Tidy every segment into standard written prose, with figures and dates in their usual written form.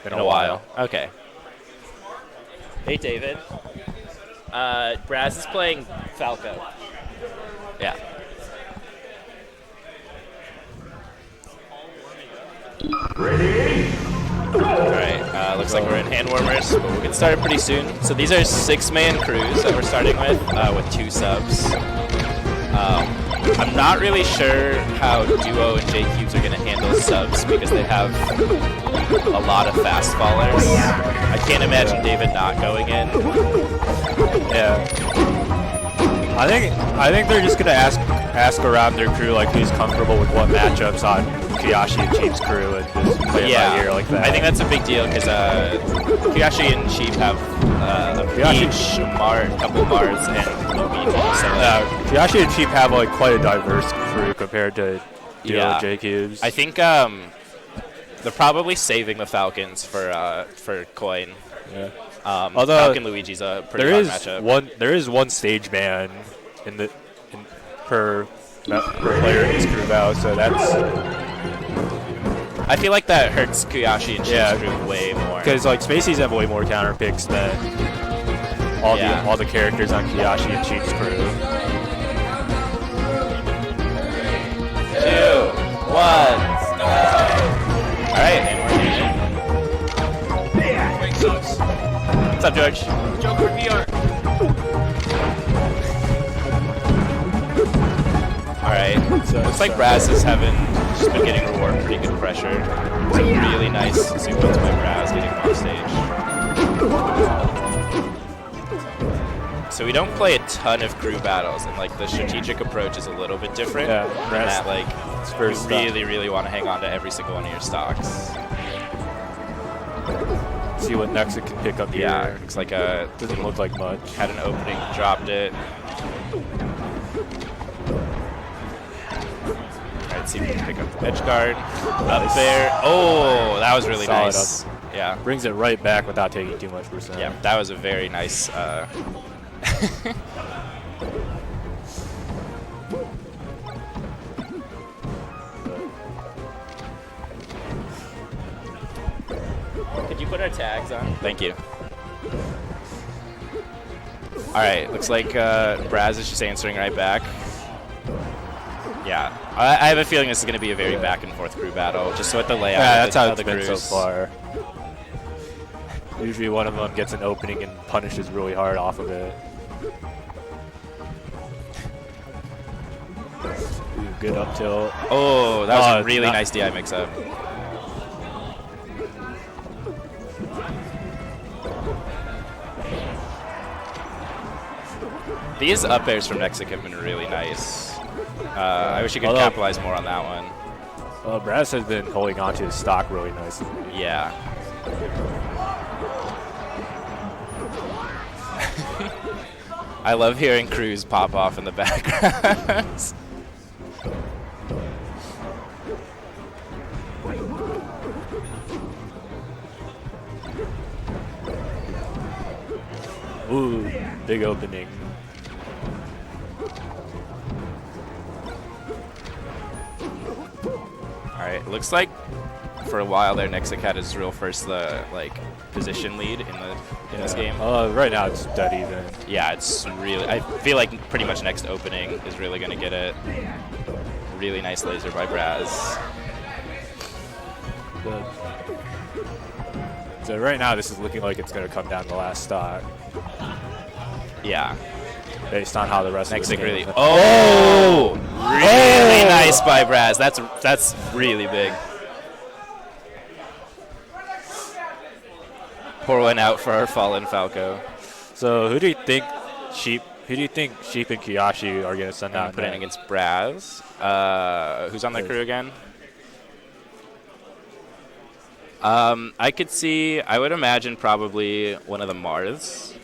in a while. Okay. Hey, David. Braz is playing Falco. Yeah. Alright, looks like we're in hand warmers, but we'll get started pretty soon. So these are 6-man crews that we're starting with 2 subs. I'm not really sure how Duo and Jcubez are going to handle subs because they have a lot of fast fallers. I can't imagine David not going in. Yeah. I think they're just gonna ask around their crew like who's comfortable with what matchups on Kuyashi and Sheep's crew and just play it by ear like that. I think that's a big deal because Kuyashi and Sheep have each a couple Mars and Luigi. So Kuyashi and Sheep have like quite a diverse crew compared to Duo and Jcubez. I think they're probably saving the Falcons for coin. Yeah. Although Falcon Luigi's a pretty fun matchup. There is one stage man per player in this crew battle, so that's. I feel like that hurts Kuyashi and Sheep's crew way more. Because like Spaceys have way more counter picks than all the characters on Kuyashi and Sheep's crew. 2, 1, all right, and we're in. What's up, George? Joker VR. Alright, so looks like Braz is just been getting reward pretty good pressure. It's a really nice sequence by Braz getting off stage. So we don't play a ton of crew battles, and like the strategic approach is a little bit different. Yeah, in that like you really want to hang on to every single one of your stocks. See what Nexa can pick up here. Yeah, looks like doesn't look like much. Had an opening, dropped it. Alright, see if we can pick up the edge guard. Up there. Oh, that was really solid nice. Up. Yeah. Brings it right back without taking too much percent. Yeah, that was a very nice Could you put our tags on? Thank you. Alright, looks like Braz is just answering right back. Yeah, I have a feeling this is going to be a very back and forth crew battle, just with the layout that's how of it's the been crews. so far. Usually one of them gets an opening and punishes really hard off of it. Ooh, good up tilt. Oh, that was a really nice DI mix-up. These up airs from Nexic have been really nice. I wish you could capitalize more on that one. Well, Braz has been holding on to his stock really nicely. Yeah. I love hearing crews pop off in the background. Ooh, big opening. Alright, looks like for a while there, Nexic had his real first position lead in this game. Right now it's dead even. Yeah, it's really. I feel like pretty much next opening is really going to get it. Really nice laser by Braz. So right now this is looking like it's going to come down the last stock. Yeah. Based on how the rest Nexic of the really. Oh! Really nice by Braz. That's really big. Pour one out for our fallen Falco. So who do you think Sheep and Kuyashi are going to send out? Put in against Braz. Who's on that crew again? I would imagine probably one of the Marths.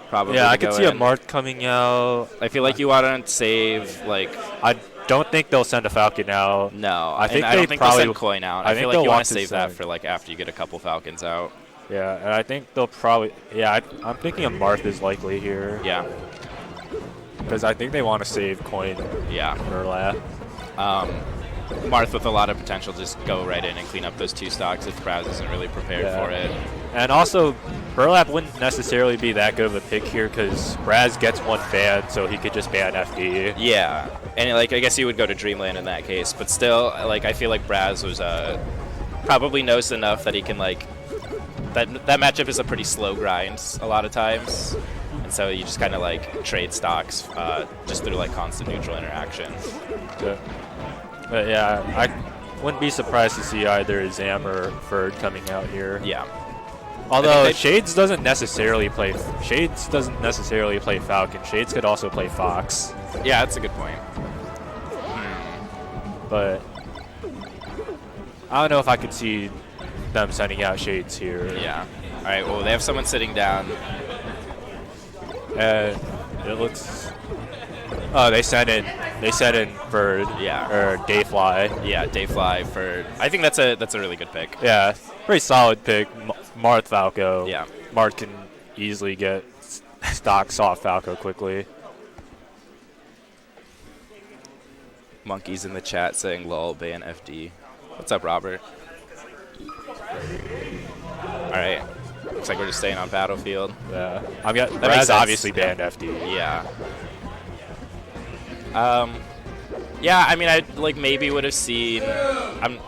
Probably. Yeah, I could see a Marth coming out. I feel like you want to save, I don't think they'll send a Falcon out. No, I don't think they'll send Coin out. I feel like you want to save that for, after you get a couple Falcons out. Yeah, and I think they'll probably... Yeah, I'm thinking a Marth is likely here. Yeah. Because I think they want to save Coin. Yeah. Or Laugh. Marth with a lot of potential to just go right in and clean up those 2 stocks if Braz isn't really prepared for it. And also, Burlap wouldn't necessarily be that good of a pick here because Braz gets 1 ban, so he could just ban FD. Yeah, and like I guess he would go to Dreamland in that case, but still, like I feel like Braz was probably knows enough that he can like that matchup is a pretty slow grind a lot of times, and so you just kind of like trade stocks just through like constant neutral interaction. But yeah, I wouldn't be surprised to see either Zam or Ferd coming out here. Yeah. Although Shades doesn't necessarily play Falcon. Shades could also play Fox. Yeah, that's a good point. But I don't know if I could see them sending out Shades here. Yeah. All right. Well, they have someone sitting down. And it looks. Oh, they sent in Ferd. Yeah. Or Dayfly. Yeah, Dayfly for. I think that's a really good pick. Yeah, pretty solid pick. Marth Falco. Yeah. Marth can easily get stocks off Falco quickly. Monkey's in the chat saying lol ban FD. What's up, Robert? All right. Looks like we're just staying on Battlefield. Yeah. I've got That makes Braz sense. obviously banned FD. Yeah. Yeah, I mean, I like maybe would have seen. I'm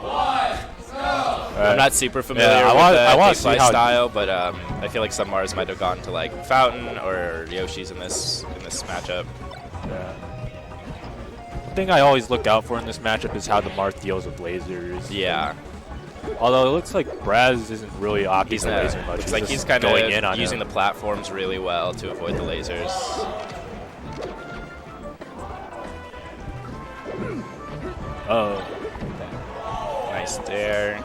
not super familiar with the Dayfly style, but I feel like some Mars might have gone to like Fountain or Yoshi's in this matchup. Yeah. The thing I always look out for in this matchup is how the Marth deals with lasers. Yeah. Although it looks like Braz isn't really opting the laser much. Looks like he's kind of using the platforms really well to avoid the lasers. Oh. Nice dare.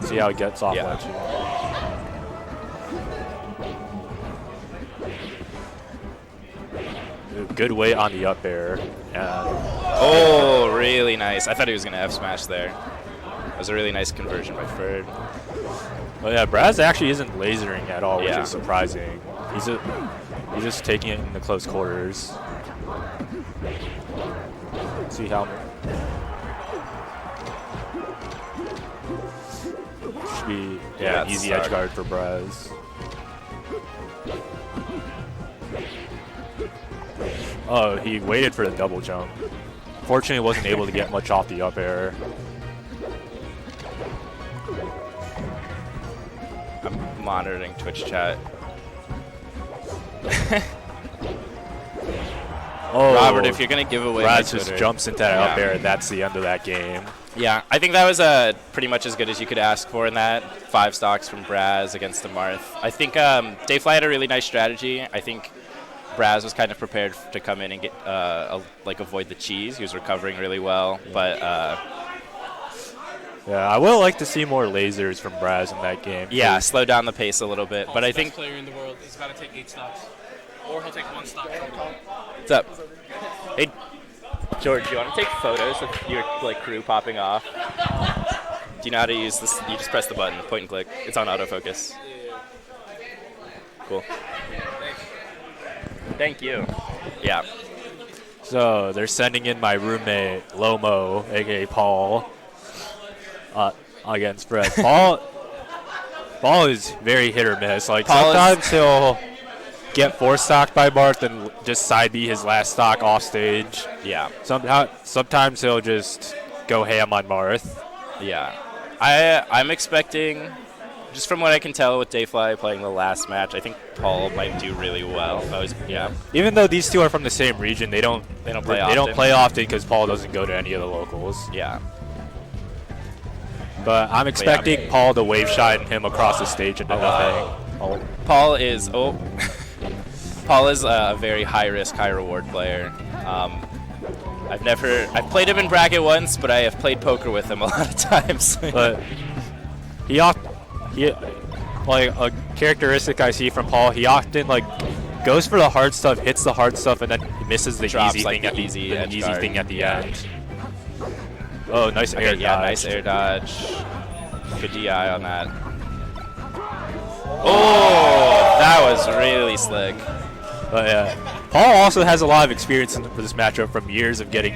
See how he gets off Yeah. ledge. Good weight on the up air. Oh, really nice. I thought he was going to F smash there. That was a really nice conversion by Ferd. Oh yeah, Braz actually isn't lasering at all, which Yeah. is surprising. He's just taking it in the close quarters. See how. Should be Yeah, easy start. edge guard for Braz. Oh, he waited for the double jump. Fortunately, wasn't able to get much off the up air. I'm monitoring Twitch chat. Oh, Robert, if you're going to give away my Braz just Twitter. jumps into that up air, and that's the end of that game. Yeah, I think that was pretty much as good as you could ask for in that. 5 stocks from Braz against the Marth. I think Dayfly had a really nice strategy. I think Braz was kind of prepared to come in and get avoid the cheese. He was recovering really well, but yeah, I would like to see more lasers from Braz in that game. yeah, slow down the pace a little bit. But I think best player in the world. He's got to take 8 stocks, or he'll take 1 stock. what's up? Hey, George, do you want to take photos of your crew popping off? Do you know how to use this? You just press the button, point and click. It's on autofocus. Cool. Thank you. Yeah. So they're sending in my roommate Lomo, aka Paul, against Fred. Paul is very hit or miss. Like sometimes he'll get 4 stocked by Marth and just side B his last stock off stage. Yeah. Sometimes he'll just go ham on Marth. Yeah. I'm expecting, just from what I can tell with Dayfly playing the last match, I think Paul might do really well. Yeah. Even though these two are from the same region, they don't play often. They don't play often because Paul doesn't go to any of the locals. Yeah. But I'm expecting Paul to wave shine him across the stage into nothing. Paul is a very high risk, high reward player. I've played him in bracket once, but I have played poker with him a lot of times. But he like a characteristic I see from Paul, he often goes for the hard stuff, hits the hard stuff, and then misses the Drops, easy thing at the easy thing at the end. Oh, nice air dodge. Yeah, nice air dodge. Good DI on that. Oh, that was really slick. But yeah, Paul also has a lot of experience for this matchup from years of being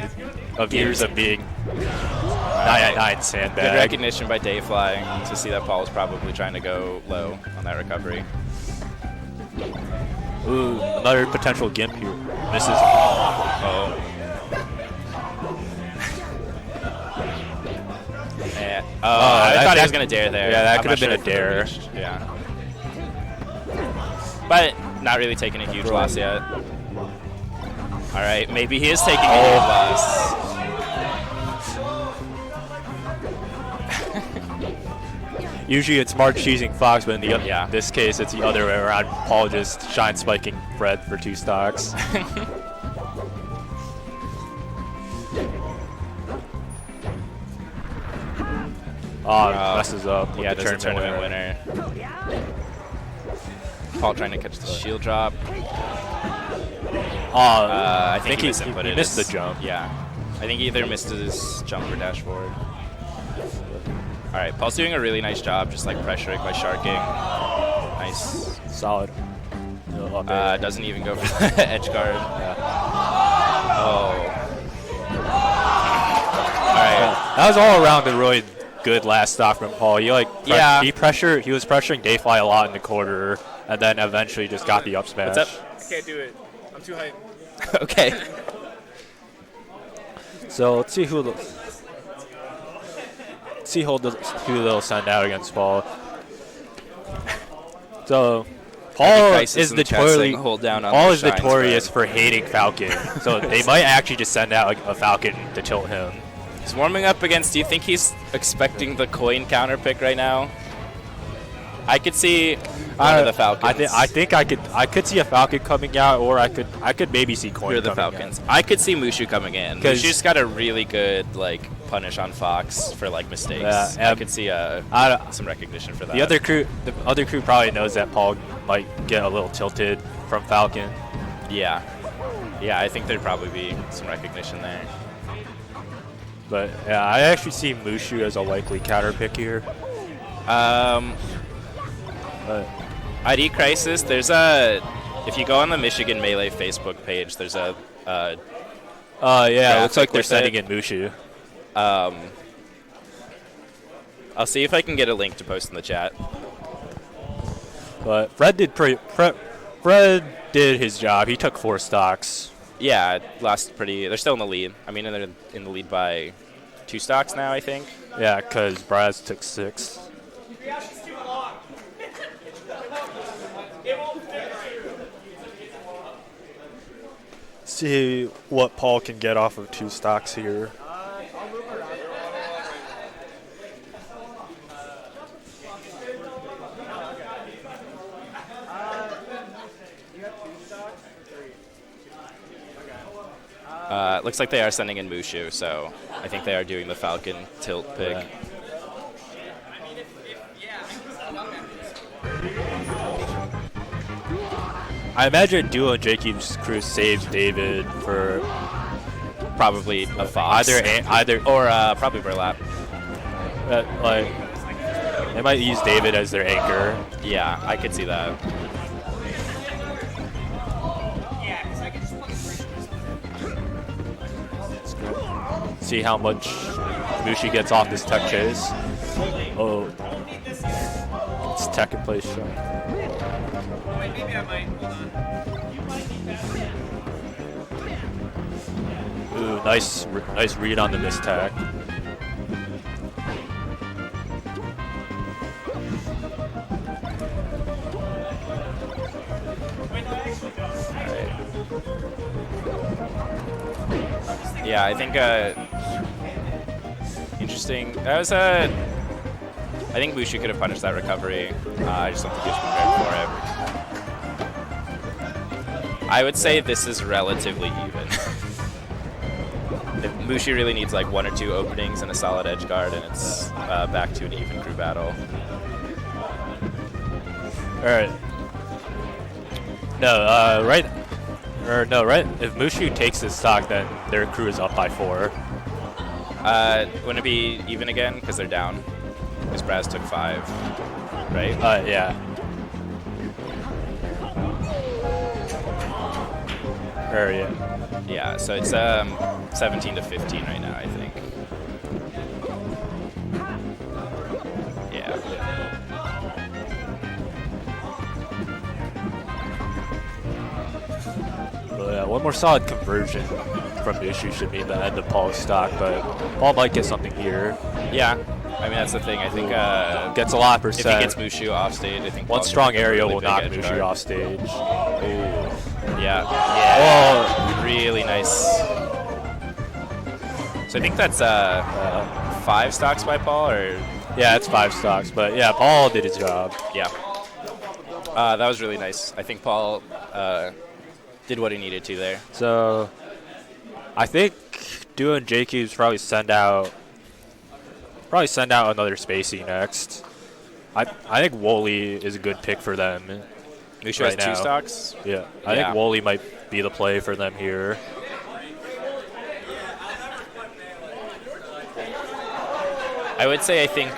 999 sandbag. Good recognition by Dayfly to see that Paul was probably trying to go low on that recovery. Ooh, another potential gimp here. Misses. Oh. I thought he was going to dare there. Yeah, that I'm could not have been sure a if it dare. reached. Yeah. But not really taking a huge loss yet. All right, maybe he is taking a huge loss. Usually it's Mark cheesing Fox, but in Yeah. this case it's the other way around. Paul just shine spiking Fred for 2 stocks. Messes up. Yeah, with there's a tournament winner. Paul trying to catch the shield drop. I think he misinput it. Missed the jump. Yeah. I think he either missed his jump or dash forward. All right, Paul's doing a really nice job just like pressuring by sharking. Nice. Solid. Doesn't even go for the edge guard. Yeah. Oh. All right. That was all around a really good last stock from Paul. He like he was pressuring Dayfly a lot in the quarter, and then eventually just got the up smash. What's up? I can't do it. I'm too hyped. Okay. So let's see who they'll send out against Paul. So Paul is notorious for hating Falcon. So they might actually just send out a Falcon to tilt him. He's warming up against. Do you think he's expecting the coin counter pick right now? I could see one of the Falcons. I think I could see a Falcon coming out, or I could maybe see coin. You're the Falcons. I could see Mushu coming in. Mushu's got a really good like punish on Fox for like mistakes. I could see some recognition for that. The other crew probably knows that Paul might get a little tilted from Falcon. Yeah, I think there'd probably be some recognition there. But yeah, I actually see Mushu as a likely counter pick here. ID Crisis, if you go on the Michigan Melee Facebook page, there's a it looks like they're sending in Mushu. I'll see if I can get a link to post in the chat. But Fred did his job. He took 4 stocks. Yeah, they're still in the lead. I mean, they're in the lead by 2 stocks now, I think. Yeah, because Braz took 6. See what Paul can get off of 2 stocks here. Looks like they are sending in Mushu, so I think they are doing the Falcon tilt pick. Yeah. I imagine Duo and Jcubez crew saves David for probably a Fox. Either or probably Burlap. Like they might use David as their anchor. Yeah, I could see that. See how much Mushu gets off this tech chase. Oh, it's tech in place shot. Wait, maybe I might. Hold on. Ooh, nice read on the miss tech. Yeah, I think interesting. That was I think Mushu could have punished that recovery. I just don't think he was prepared for it. I would say this is relatively even. Mushu really needs like 1 or 2 openings and a solid edge guard, and it's back to an even crew battle. All right. Right. If Mushu takes this stock, then their crew is up by 4. Wouldn't it be even again? Because they're down. Because Braz took 5, right? Yeah. Or yeah. Yeah, so it's 17 to 15 right now, I think. Yeah. But yeah, one more solid conversion from Issue should be the end of Paul's stock, but Paul might get something here. Yeah. I mean, that's the thing. I think Gets a lot of if percent. he gets Mushu off stage, I think One Paul strong can pick up a area really will big knock edge Mushu guard. off stage. Ooh. Yeah. Yeah. Really nice. So I think that's 5 stocks by Paul, or Yeah, it's 5 stocks, but yeah, Paul did his job. yeah. That was really nice. I think Paul did what he needed to there. So I think doing Jcubez probably send out another Spacey next. I think Wooly is a good pick for them. Mushu right has 2 now. stocks. Yeah, I Yeah. think Wooly might be the play for them here. I would say I think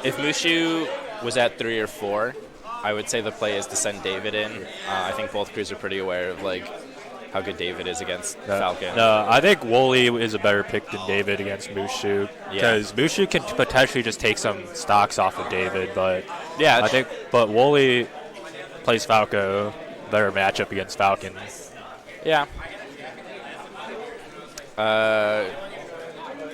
if Mushu was at 3 or 4, I would say the play is to send David in. I think both crews are pretty aware of like how good David is against Falcon. No, I think Wooly is a better pick than David against Mushu because Mushu can potentially just take some stocks off of David, but Yeah, but Wooly plays Falco, better matchup against Falcon. yeah.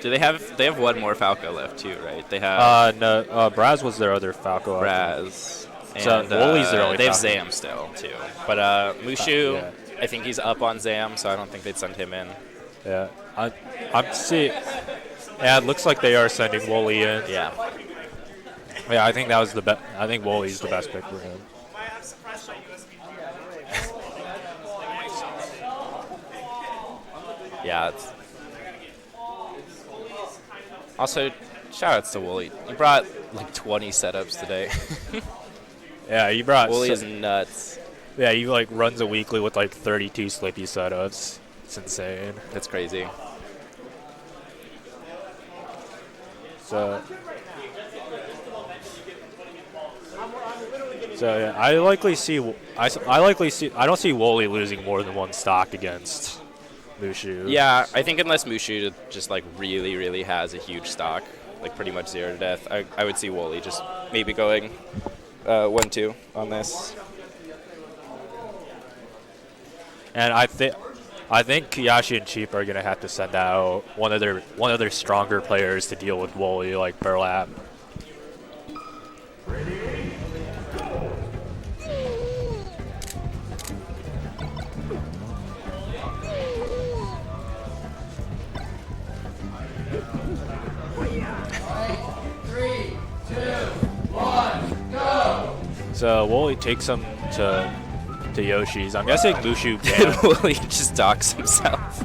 Do they have one more Falco left too, right? They have No, Braz was their other Falco. Braz. So And, Wooly's their only they have Falco. Zam still too, but Mushu, Yeah. I think he's up on Zam, so I don't think they'd send him in. Yeah, I'm see. Yeah, it looks like they are sending Wooly in. Yeah. Yeah, I think that was the best. I think Wooly's the best pick for him. Yeah. Also, shout outs to Wooly. You brought like 20 setups today. Yeah, he brought. Wooly is nuts. Yeah, he like runs a weekly with like 32 Slippy setups. It's insane. That's crazy. So yeah, I don't see Wooly losing more than 1 stock against Mushu. Yeah, I think unless Mushu just like really, really has a huge stock, like pretty much 0 to death, I would see Wooly just maybe going 1-2 on this. And I think Kuyashi and Cheap are gonna have to send out one of their stronger players to deal with Wooly, like Burlap. So Wooly takes him to Yoshi's. I'm guessing Mushu can. Wooly just docks himself.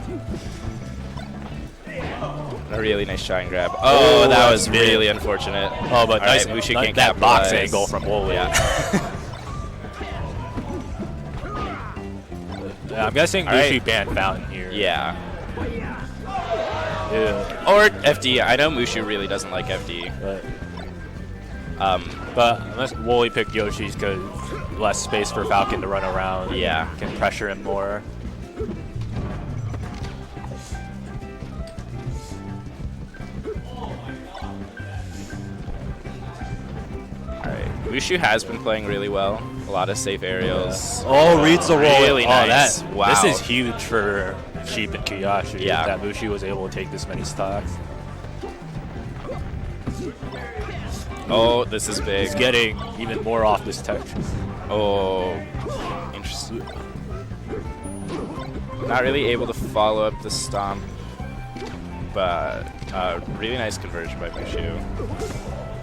A really nice shine grab. Oh, that was big. really unfortunate. Oh, but All nice, right, Mushu nice can't that box capitalize. angle from Wooly. Yeah. Yeah, I'm guessing All Mushu right. banned Fountain here. Yeah. Yeah. Or FD. I know Mushu really doesn't like FD. But unless Wooly picked Yoshi's because less space for Falcon to run around. Yeah. Can pressure him more. Alright. Mushu has been playing really well. A lot of safe aerials. Oh, reads the roll. Really Oh, nice. Wow. This is huge for Sheep and Kuyashi. Yeah. That Mushu was able to take this many stocks. Oh, this is big. He's getting even more off this tech. Oh, interesting. Not really able to follow up the stomp, but really nice conversion by Mushu.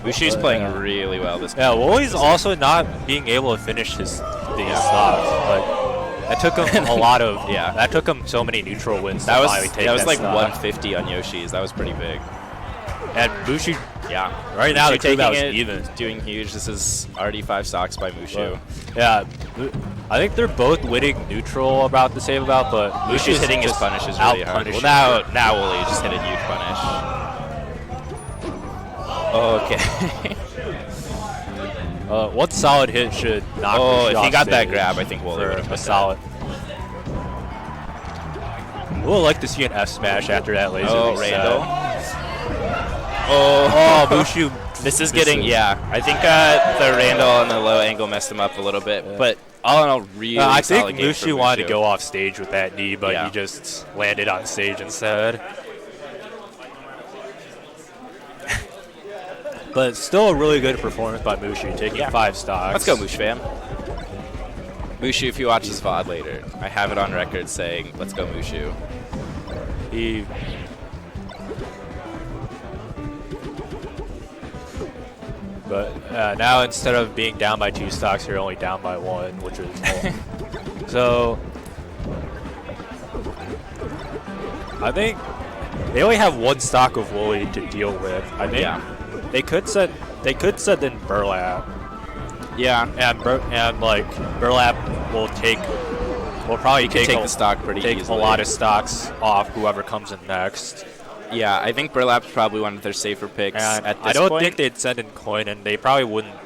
Mushu's playing really well this game. Yeah, Wooly's also not being able to finish these stocks. Like, that took him a lot of. Yeah. That took him so many neutral wins. That to was finally take that was like stock. 150 on Yoshi's. That was pretty big. And Mushu, Yeah. right now, the Mushu taking two was it, even. doing huge. This is already 5 stocks by Mushu. Yeah, I think they're both winning neutral about the same amount, but Mushu's hitting his just punishes really hard. out-punishing. Well, now Wooly just hit a huge punish. Okay. One solid hit should knock Oh, Mushu if he off got that stage grab, I think Wooly for would have a been solid. We'll like to see an F smash after that laser. Oh, reset. Randall. Oh, Mushu. This is getting, yeah. I think the Randall and the low angle messed him up a little bit, but all in all, really I solid think game for Mushu wanted to go off stage with that knee, but he just landed on stage instead. But still a really good performance by Mushu, taking 5 stocks. Let's go, Moosh fam. Mushu, if you watch this VOD later, I have it on record saying, let's go, Mushu. But now instead of being down by 2 stocks, you're only down by 1, which is so. I think they only have 1 stock of Wooly to deal with. I think they could send in Burlap. Yeah, and like Burlap will probably take the stock pretty easily. A lot of stocks off whoever comes in next. Yeah, I think Burlap's probably one of their safer picks And at this I don't point. think they'd send in Coin, and they probably wouldn't.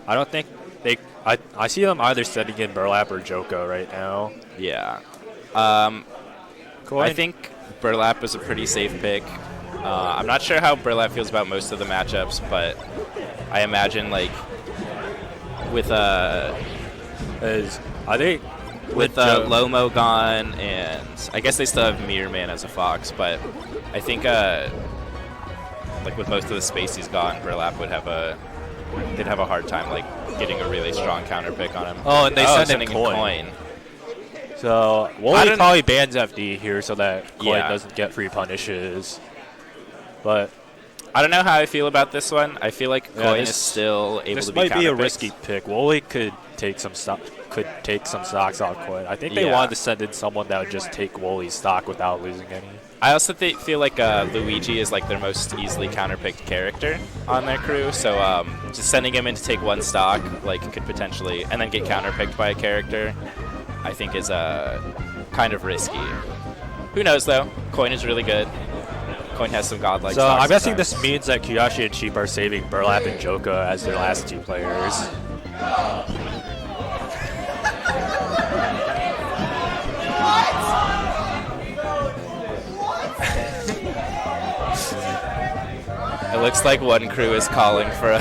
I don't think they. I see them either sending in Burlap or Joko right now. Yeah. Coin. I think Burlap is a pretty safe pick. I'm not sure how Burlap feels about most of the matchups, but I imagine like with I think with Lomo gone, and I guess they still have Mirror Man as a Fox, but I think like with most of the space he's gone, Burlap they'd have a hard time like getting a really strong counter pick on him. Oh, and they send sending in Coin. Coin. So Wooly probably bans FD here so that Coin doesn't get free punishes. But I don't know how I feel about this one. I feel like Coin is still able to be This might be a counterpicked. risky pick. Wooly could take some stocks off Coin. I think they Yeah. wanted to send in someone that would just take Wooly's stock without losing any. I also feel like Luigi is like their most easily counterpicked character on their crew, so just sending him in to take 1 stock like could potentially, and then get counterpicked by a character, I think is kind of risky. Who knows though? Coin is really good. Coin has some godlike. So stocks I'm guessing sometimes. this means that Kuyashi and Sheep are saving Burlap and Joko as their last 2 players. It looks like one crew is calling for a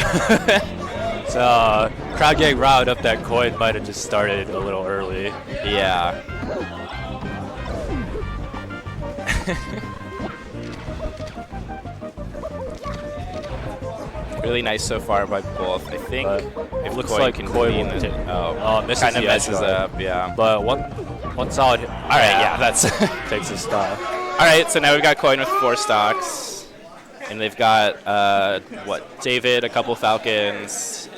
So crowd getting riled up that Coin might have just started a little early. yeah. Really nice so far by both. I think It looks Coin like can Coin clean will it. take. Misses Kind of the edge messes guard. up, yeah. But one solid. All right, yeah, that's takes a stop. All right, so now we've got Coin with 4 stocks, and they've got David, a couple Falcons.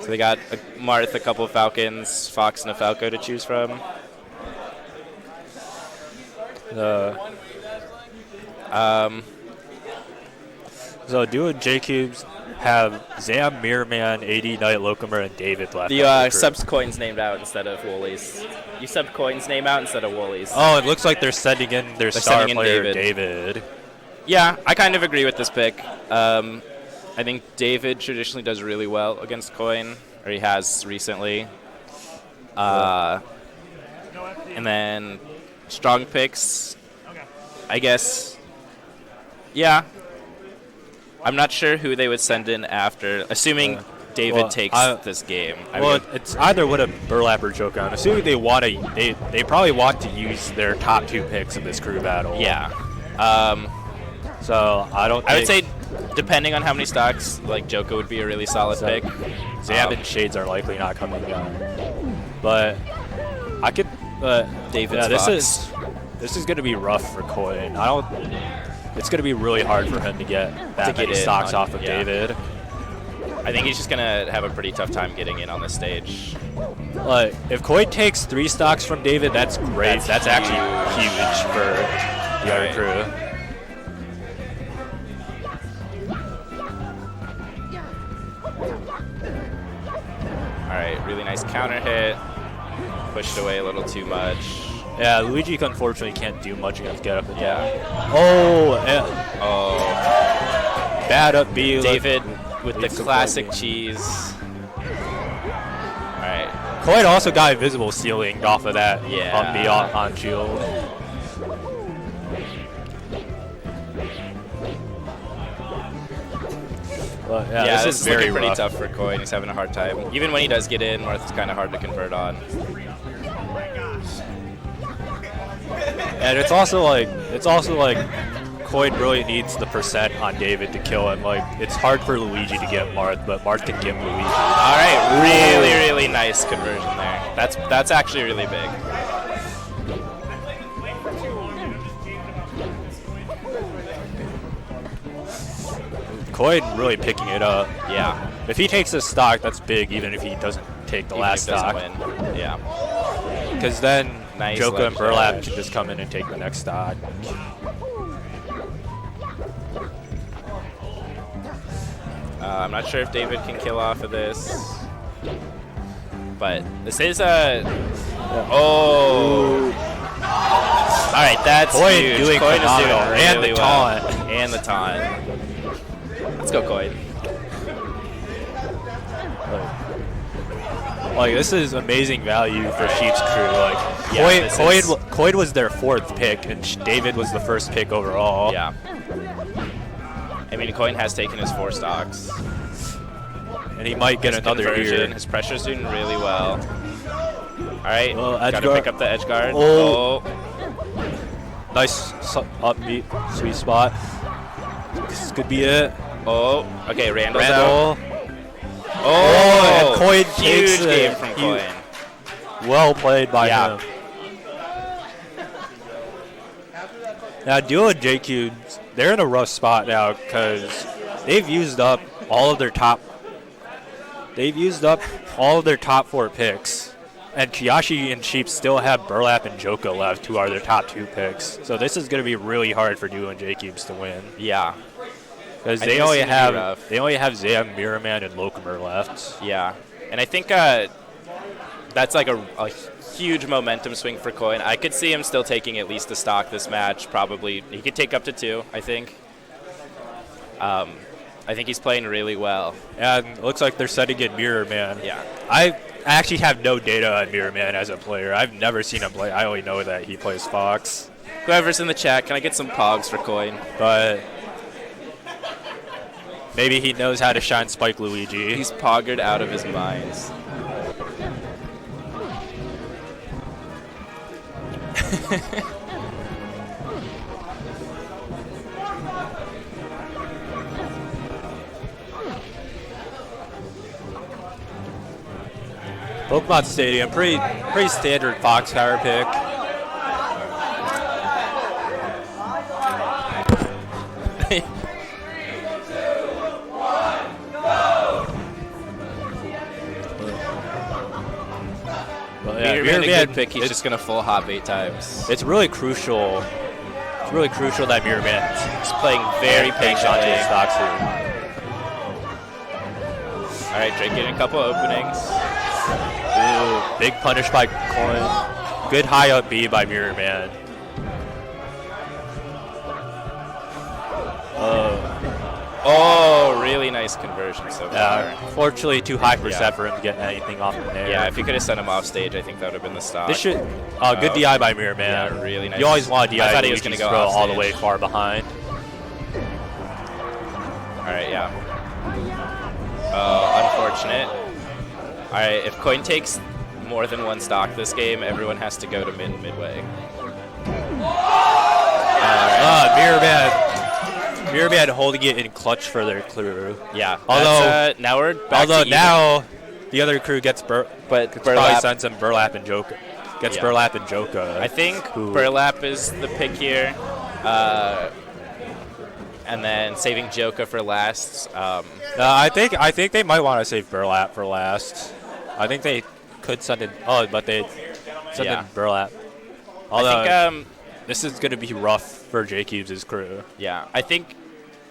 So they got Marth, a couple Falcons, Fox, and a Falco to choose from. So do Jcubez have Zam, Mirrorman, AD, Knight, Locomer, and David left. The subbed Coin's named out instead of Woolies. You subbed Coin's name out instead of Woolies. Oh, it looks like they're sending in their star player, David. Yeah, I kind of agree with this pick. I think David traditionally does really well against Coin, or he has recently. And then strong picks, I guess. Yeah. I'm not sure who they would send in after, assuming David takes this game. It's either would a Burlap or Joko. I'm assuming they probably want to use their top 2 picks in this crew battle. Yeah. So I would say, depending on how many stocks, like Joko would be a really solid pick. Zam and Shades are likely not coming down. But I could. David's this is going to be rough for Coin. It's going to be really hard for him to get that many stocks off of David. I think he's just going to have a pretty tough time getting in on this stage. If Coin takes 3 stocks from David, that's great. That's actually huge for the other crew. All right, really nice counter hit. Pushed away a little too much. Yeah, Luigi unfortunately can't do much against Get Up and Down. Oh, bad up B. David with the classic cheese. All right. Coin also got invisible ceiling off of that Yeah. on B on shield. Well, Yeah, this is very looking pretty rough. tough for Coin. He's having a hard time. Even when he does get in, Marth is kind of hard to convert on. And it's also like Coin really needs the percent on David to kill him. Like it's hard for Luigi to get Marth, but Marth can get Luigi. All right, really nice conversion there. That's actually really big. Coin really picking it up. Yeah. If he takes this stock, that's big, even if he doesn't take the last Even if stock. doesn't win. Yeah. Because then Nice Joka ledge and Burlap dash. can just come in and take the next stock. I'm not sure if David can kill off of this, but this is a. Oh. All right, that's Coin huge. doing Coin is doing phenomenal. really And the well. taunt. And the taunt. Let's go, Coin. Like this is amazing value for Sheep's crew. Like Yeah, Coin was their 4th pick, and David was the 1st pick overall. Yeah. I mean, Coin has taken his 4 stocks. And he might get His another conversion, year. his pressure's doing really well. All right, Well, edge gotta guard. pick up the edge guard. Oh. Nice upbeat, sweet spot. This could be it. Oh, okay, Randall's out. Randall. Oh, and Coin huge takes game it. from Huge. Coin. Well played by Yeah. him. Now, Duo and Jcubez, they're in a rough spot now because they've used up all of their top. They've used up all of their top 4 picks, and Kuyashi and Sheep still have Burlap and Joka left, who are their top 2 picks. So this is going to be really hard for Duo and Jcubez to win Yeah, because I they think only it's gonna be have rough. Zam, Miraman, and Locomer left. yeah, and I think that's like a huge momentum swing for Coin. I could see him still taking at least a stock this match. Probably he could take up to 2. I think. I think he's playing really well. And it looks like they're setting in Miraman. Yeah. I actually have no data on Miraman as a player. I've never seen him play. I only know that he plays Fox. Whoever's in the chat, can I get some pogs for Coin? But maybe he knows how to shine Spike Luigi. He's poggered out of his mind. Pokemon Stadium, pretty standard Fox power pick. Well, yeah, Miraman, a Miraman, good pick. He's just gonna full hop 8 times. it's really crucial. It's really crucial that Miraman He's playing very hangs on to patiently. his stocks here. All right, Drake getting a couple openings. Ooh, big punish by Coin. Good high up B by Miraman. Oh, really nice conversion so far. Fortunately, too high for Yeah. Set for him to get anything off in there. Yeah, if you could have sent him off stage, I think that would have been the stock. This should. Good Oh. DI by Miraman. Yeah, really nice. You always want to DI. I thought he was Luigi's gonna go throw off all the stage. way far behind. All right, yeah. Oh, unfortunate. All right, if Coin takes more than 1 stock this game, everyone has to go to midway. Miraman holding it in clutch for their crew. Yeah. Although- that's, now we're back Although to even. now the other crew gets but probably Burlap, sends him Burlap and Joka. Gets Yeah. Burlap and Joka. I think who- Burlap is the pick here, and then saving Joka for last. I think they might want to save Burlap for last. I think they could send in. Oh, but they send Yeah. in Burlap. Although I think, this is going to be rough for Jcubez' crew. yeah, I think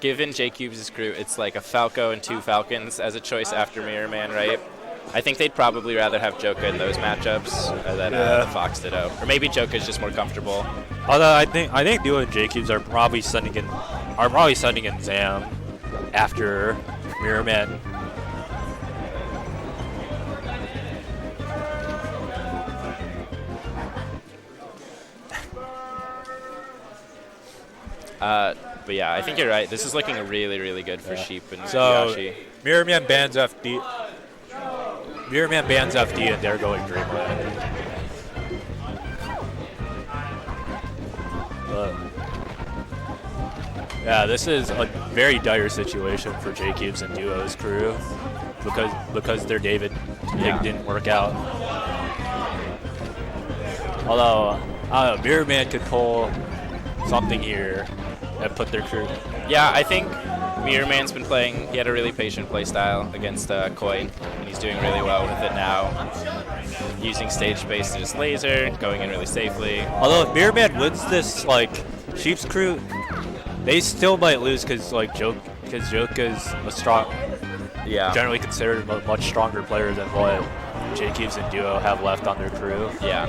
given Jcubez' crew, it's like a Falco and 2 Falcons as a choice after Mirror Man, right? I think they'd probably rather have Joka in those matchups than Fox Ditto. Or maybe Joka's just more comfortable. Although I think Duo and Jcubez are probably sending in Zam after Mirror Man. But yeah, I think you're right. This is looking really, really good for Sheep and So Kuyashi. Mirrorman bans FD. Mirrorman bans FD, and they're going Dreamland. Yeah, this is a very dire situation for Jcubez and Duo's crew because their David pick didn't work out. Although, I don't know, Mirrorman could pull something here and put their crew. Yeah, I think Mirrorman's been playing. He had a really patient play style against Coin, and he's doing really well with it now. Using stage space to just laser, going in really safely. Although if Mirrorman wins this, like, Sheep's crew, they still might lose because Joke is a strong, generally considered a much stronger player than what Jcubez and Duo have left on their crew. Yeah.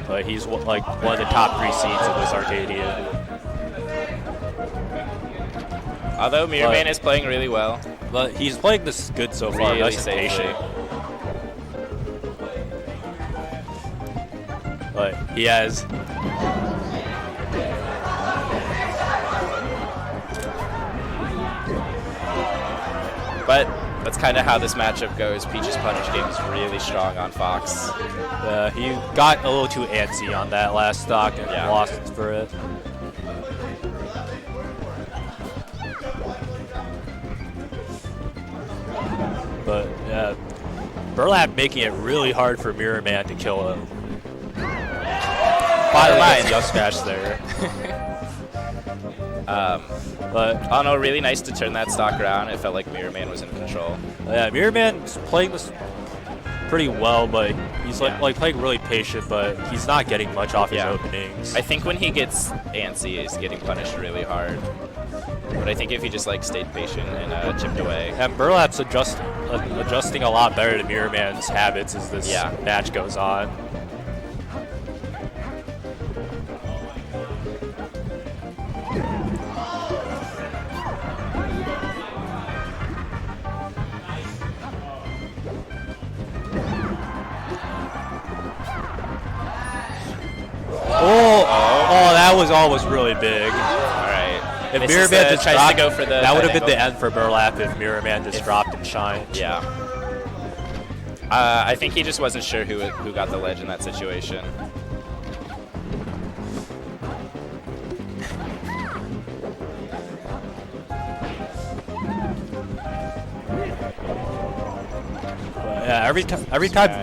But he's like one of the top 3 seeds in this Arcadian. Although Mirrorman is playing really well. But he's playing this good so far. Really Nice and patient. But he has. But that's kind of how this matchup goes. Peach's punish game is really strong on Fox. He got a little too antsy on that last stock and lost for it. But yeah, Burlap making it really hard for Mirrorman to kill him. Finally gets the up smash there. But oh no, really nice to turn that stock around. It felt like Mirrorman was in control. Yeah, Mirrorman's playing this pretty well, but he's like playing really patient, but he's not getting much off his openings. I think when he gets antsy, he's getting punished really hard. But I think if he just like stayed patient and chipped away. And Burlap's adjusting a lot better to Mirrorman's habits as this match goes on. That was always really big. All right. If Mirrorman just tries dropped, to go for the that would have been the end for Burlap if Mirrorman just dropped and shined. Yeah. I think he just wasn't sure who got the ledge in that situation. Yeah, every time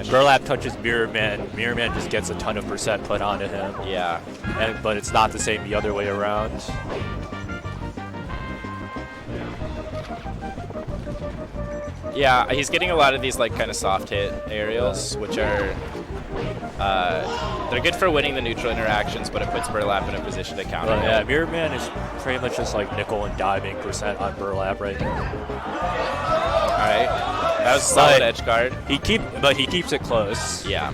Burlap touches Mirrorman just gets a ton of percent put onto him. Yeah. But it's not the same the other way around. Yeah, he's getting a lot of these like kind of soft hit aerials, which are they're good for winning the neutral interactions, but it puts Burlap in a position to counter. Yeah, Mirrorman is pretty much just like nickel and diming percent on Burlap right now. All right. That was a solid edge guard. But he keeps it close. Yeah.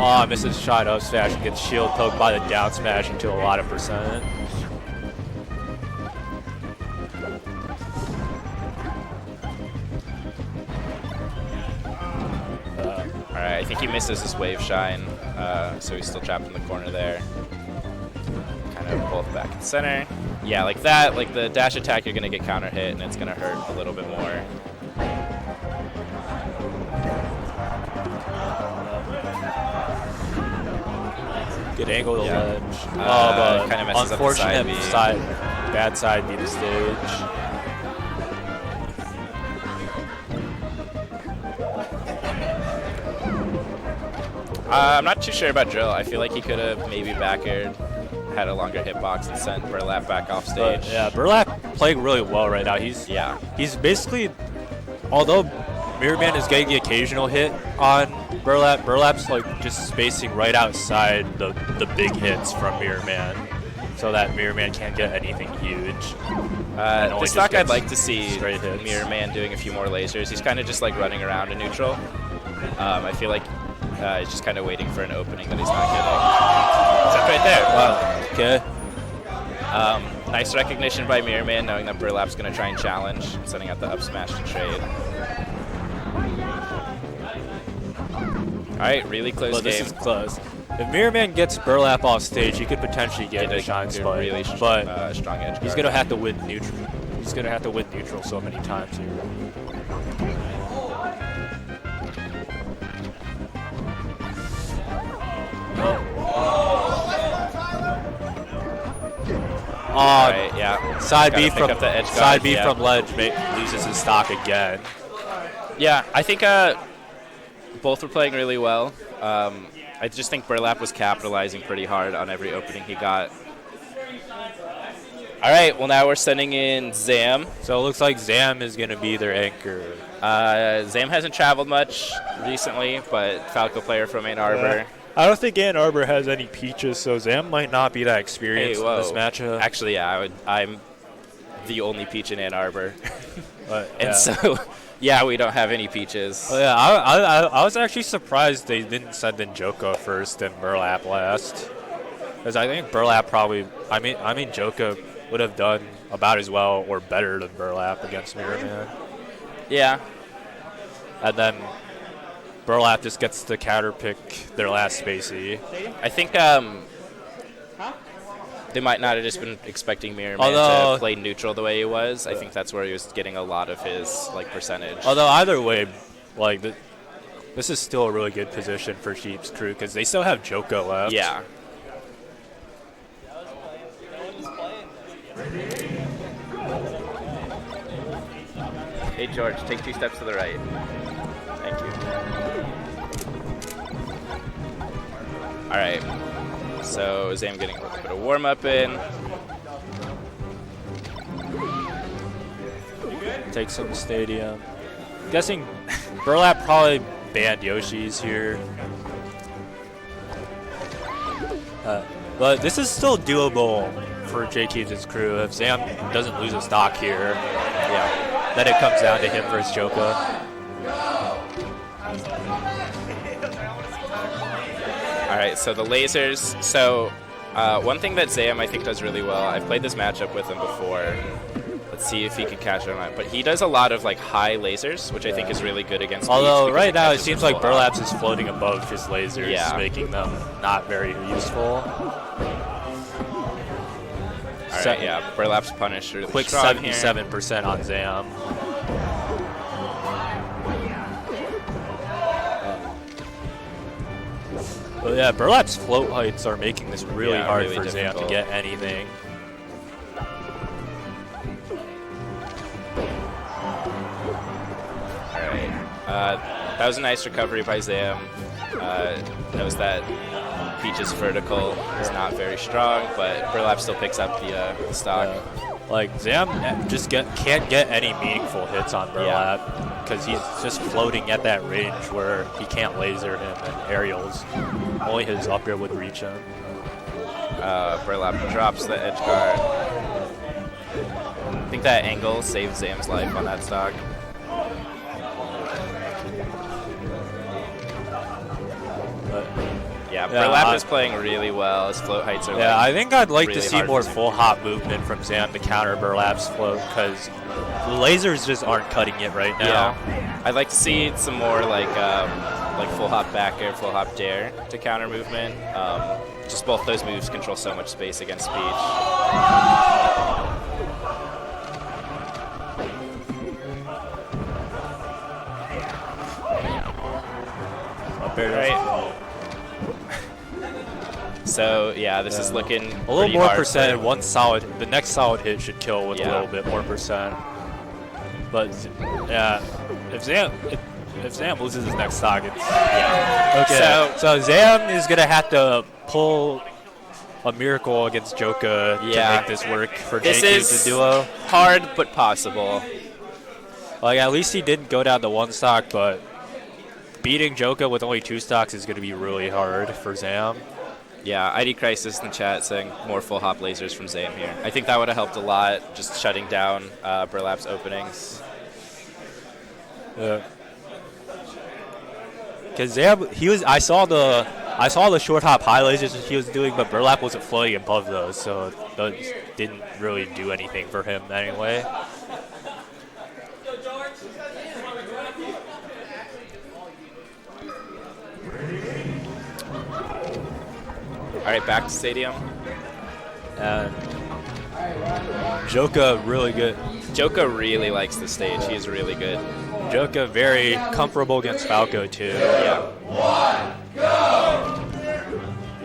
Oh, misses shot up smash and gets shield poked by the down smash into a lot of percent. All right, I think he misses his wave shine, so he's still trapped in the corner there. Kind of both back in center. Yeah, like that, like the dash attack, you're gonna get counter hit, and it's gonna hurt a little bit more. Good angle to ledge. But kind of messes unfortunate up the side B. Bad side B to stage. I'm not too sure about Drill. I feel like he could have maybe back aired, had a longer hitbox, and sent Burlap back off stage. Yeah, Burlap playing really well right now. He's basically, although Mirrorman is getting the occasional hit on Burlap, Burlap's like just spacing right outside the big hits from Mirrorman, so that Mirrorman can't get anything huge. This stock I'd like to see Mirrorman doing a few more lasers. He's kind of just like running around in neutral. I feel like he's just kind of waiting for an opening that he's not getting. Except right there. Wow. Okay. Nice recognition by Mirrorman, knowing that Burlap's going to try and challenge, sending out the up smash to trade. All right, really close game. This is close. If Mirror Man gets Burlap off stage, he could potentially get a shine a spike, really but strong edge he's guard. gonna have to win neutral. He's gonna have to win neutral so many times here. Right, yeah. Side Gotta B pick from up the edge guard, side B yeah. from ledge loses his stock again. Yeah, I think both were playing really well. I just think Burlap was capitalizing pretty hard on every opening he got. All right, well now we're sending in Zam. So it looks like Zam is gonna be their anchor. Zam hasn't traveled much recently, but Falco player from Ann Arbor. I don't think Ann Arbor has any peaches, so Zam might not be that experienced Hey, in this whoa. matchup. Actually, yeah, I'm the only peach in Ann Arbor. But, And yeah. so, yeah, we don't have any peaches. Oh, yeah, I was actually surprised they didn't send in Joka first and Burlap last, because I think Burlap probably. I mean Joka would have done about as well or better than Burlap against Mirror Man, Yeah. and then Burlap just gets to counter pick their last spacey. I think they might not have just been expecting Mirror Man Although- to play neutral the way he was. I think that's where he was getting a lot of his percentage. Although either way, like this is still a really good position for Sheep's crew because they still have Joka left. Yeah. Hey George, take 2 steps to the right. Thank you. All right. So Zam getting a little bit of warm up in. Take some stadium. Guessing Burlap probably banned Yoshi's here. But this is still doable for Jcubez's crew. If Zam doesn't lose a stock here, yeah, then it comes down to him versus Joka. All right, so the lasers. So one thing that Zam I think does really well, I've played this matchup with him before. Let's see if he can catch it or not. But he does a lot of high lasers, which I think is really good against Although Peach right because now it catches seems them like full on. Burlap's is floating above his lasers, Yeah. making them not very useful. All right, yeah, Burlap's punish really Quick strong here. 77% on Zam. But yeah, Burlap's float heights are making this really Yeah, hard really for Zam to difficult. get anything. All right, that was a nice recovery by Zam. Knows that Peach's vertical is not very strong, but Burlap still picks up the stock. Like Zam just can't get any meaningful hits on Burlap because he's just floating at that range where he can't laser him and aerials. Only his up air would reach him. Burlap drops the edge guard. I think that angle saved Zam's life on that stock. Yeah, Burlap is playing really well. His float heights are Yeah, I think I'd like really to see hard more for Zam. full hop movement from Zam to counter Burlap's float because the lasers just aren't cutting it right now. Yeah, I'd like to see some more like full hop back air, full hop dare to counter movement. Just both those moves control so much space against Peach. Up air Right. So yeah, this is looking a little more percent and For, one solid. The next solid hit should kill with Yeah. a little bit more percent. But yeah, if Zam loses his next stock, it's okay. So Zam is gonna have to pull a miracle against Joka to make this work for this Jcubez is duo. hard but possible. Like at least he didn't go down to one stock, but beating Joka with only 2 stocks is gonna be really hard for Zam. Yeah, ID Crisis in the chat saying more full hop lasers from Zam here. I think that would have helped a lot, just shutting down Burlap's openings. Yeah. Cause Zam, I saw the short hop high lasers that he was doing, but Burlap wasn't floating above those, so those didn't really do anything for him anyway. right, back to stadium. And Joka really good. Joka really likes the stage. He's really good. Joka very comfortable against Falco too. Yeah.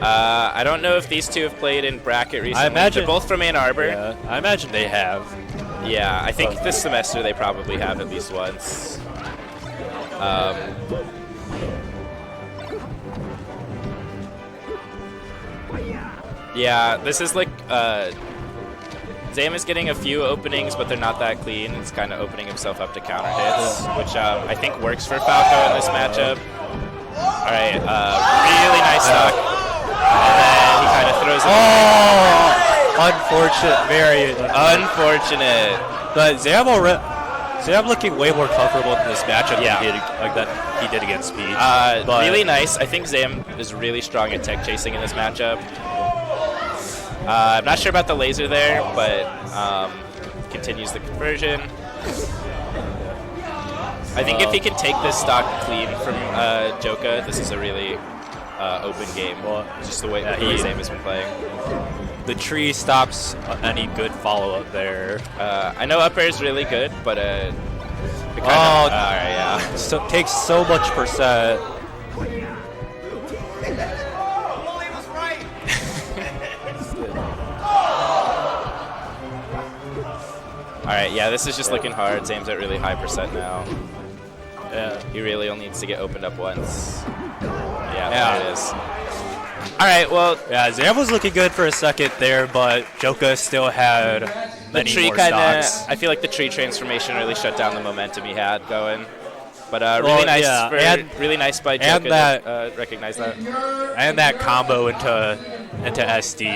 I don't know if these two have played in bracket recently. I imagine they're both from Ann Arbor. Yeah, I imagine they have. Yeah, I think this semester they probably have at least once. Yeah, this is like Zam is getting a few openings, but they're not that clean. It's kind of opening himself up to counter hits, which I think works for Falco in this matchup. All right, really nice stock. And then he kind of throws it. Oh, unfortunate, very unfortunate. But Zam looking way more comfortable in this matchup than he did against Speed. Really nice. I think Zam is really strong at tech chasing in this matchup. I'm not sure about the laser there, but continues the conversion. I think if he can take this stock clean from Joka, this is a really open game. Well, just the way Zam has been playing. The tree stops any good follow-up there. I know up air is really good, but it kind of, all right, yeah. So takes so much percent. All right, yeah, this is just looking hard. Zam's at really high percent now. Yeah, he really only needs to get opened up once. Yeah, there it is. All right, well, yeah, Zam was looking good for a second there, but Joka still had many the tree more stocks. I feel like the tree transformation really shut down the momentum he had going. But really nice, really nice by Joka to recognize that. And that combo into SD